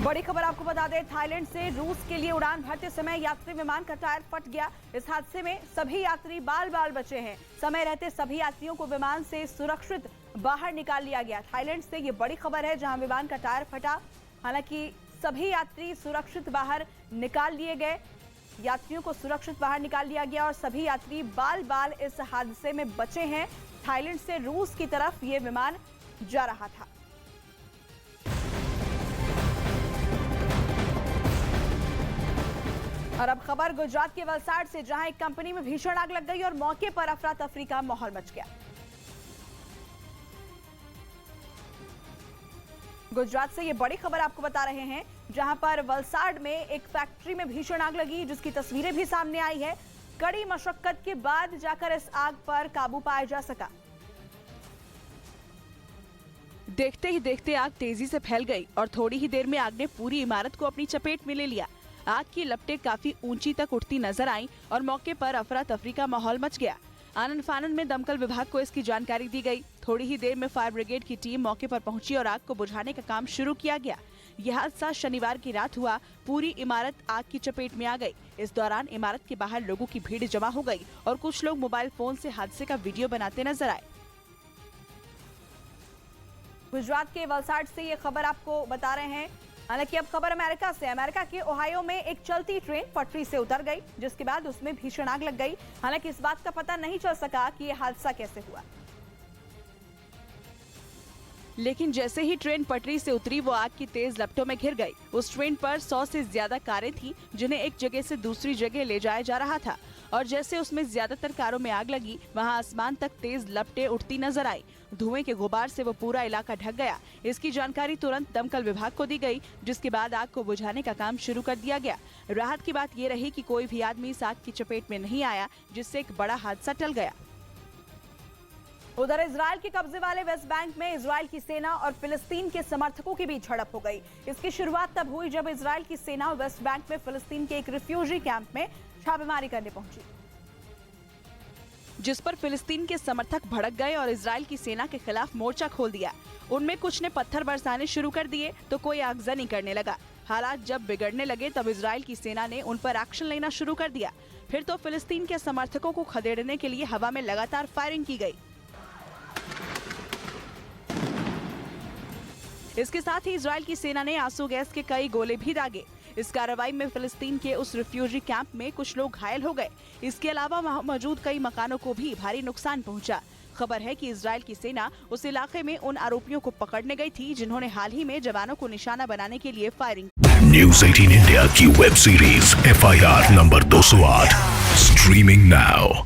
बड़ी खबर आपको बता दें, थाईलैंड से रूस के लिए उड़ान भरते समय यात्री विमान का टायर फट गया। इस हादसे में सभी यात्री बाल बाल बचे हैं। समय रहते सभी यात्रियों को विमान से सुरक्षित बाहर निकाल लिया गया। थाईलैंड से ये बड़ी खबर है, जहां विमान का टायर फटा। हालांकि सभी यात्री सुरक्षित बाहर निकाल लिए गए। यात्रियों को सुरक्षित बाहर निकाल लिया गया और सभी यात्री बाल बाल इस हादसे में बचे हैं। थाईलैंड से रूस की तरफ ये विमान जा रहा था। और अब खबर गुजरात के वलसाड से, जहां एक कंपनी में भीषण आग लग गई और मौके पर अफरा तफरी का माहौल मच गया। गुजरात से ये बड़ी खबर आपको बता रहे हैं, जहां पर वलसाड में एक फैक्ट्री में भीषण आग लगी, जिसकी तस्वीरें भी सामने आई है। कड़ी मशक्कत के बाद जाकर इस आग पर काबू पाया जा सका। देखते ही देखते आग तेजी से फैल गई और थोड़ी ही देर में आग ने पूरी इमारत को अपनी चपेट में ले लिया। आग की लपटें काफी ऊंची तक उठती नजर आईं और मौके पर अफरा तफरी का माहौल मच गया। आनन फानन में दमकल विभाग को इसकी जानकारी दी गई। थोड़ी ही देर में फायर ब्रिगेड की टीम मौके पर पहुंची और आग को बुझाने का काम शुरू किया गया। यह हादसा शनिवार की रात हुआ। पूरी इमारत आग की चपेट में आ गई। इस दौरान इमारत के बाहर लोगों की भीड़ जमा हो गई और कुछ लोग मोबाइल फोन से हादसे का वीडियो बनाते नजर आए। गुजरात के वलसाड से ये खबर आपको बता रहे हैं। हालांकि अब खबर अमेरिका से। अमेरिका के ओहायो में एक चलती ट्रेन पटरी से उतर गई, जिसके बाद उसमें भीषण आग लग गई। हालांकि इस बात का पता नहीं चल सका कि यह हादसा कैसे हुआ। लेकिन जैसे ही ट्रेन पटरी से उतरी, वो आग की तेज लपटों में घिर गई। उस ट्रेन पर 100 से ज्यादा कारें थीं, जिन्हें एक जगह से दूसरी जगह ले जाया जा रहा था। और जैसे उसमें ज्यादातर कारों में आग लगी, वहां आसमान तक तेज लपटें उठती नजर आई। धुएं के गुबार से वो पूरा इलाका ढक गया। इसकी जानकारी तुरंत दमकल विभाग को दी गई, जिसके बाद आग को बुझाने का काम शुरू कर दिया गया। राहत की बात ये रही कि कोई भी आदमी इस आग की चपेट में नहीं आया, जिससे एक बड़ा हादसा टल गया। उधर इजराइल के कब्जे वाले वेस्ट बैंक में इजराइल की सेना और फिलिस्तीन के समर्थकों के बीच झड़प हो गई। इसकी शुरुआत तब हुई जब इजराइल की सेना वेस्ट बैंक में फिलिस्तीन के एक रिफ्यूजी कैंप में छापेमारी करने पहुंची, जिस पर फिलिस्तीन के समर्थक भड़क गए और इजराइल की सेना के खिलाफ मोर्चा खोल दिया। उनमें कुछ ने पत्थर बरसाने शुरू कर दिए तो कोई आगजनी करने लगा। हालात जब बिगड़ने लगे, तब इजराइल की सेना ने उन पर एक्शन लेना शुरू कर दिया। फिर तो फिलिस्तीन के समर्थकों को खदेड़ने के लिए हवा में लगातार फायरिंग की गई। इसके साथ ही इजराइल की सेना ने आंसू गैस के कई गोले भी दागे। इस कार्रवाई में फिलिस्तीन के उस रिफ्यूजी कैंप में कुछ लोग घायल हो गए। इसके अलावा वहां मौजूद कई मकानों को भी भारी नुकसान पहुंचा। खबर है कि इजराइल की सेना उस इलाके में उन आरोपियों को पकड़ने गई थी, जिन्होंने हाल ही में जवानों को निशाना बनाने के लिए फायरिंग। न्यूज़ 18 इंडिया की web series FIR number 208 streaming now.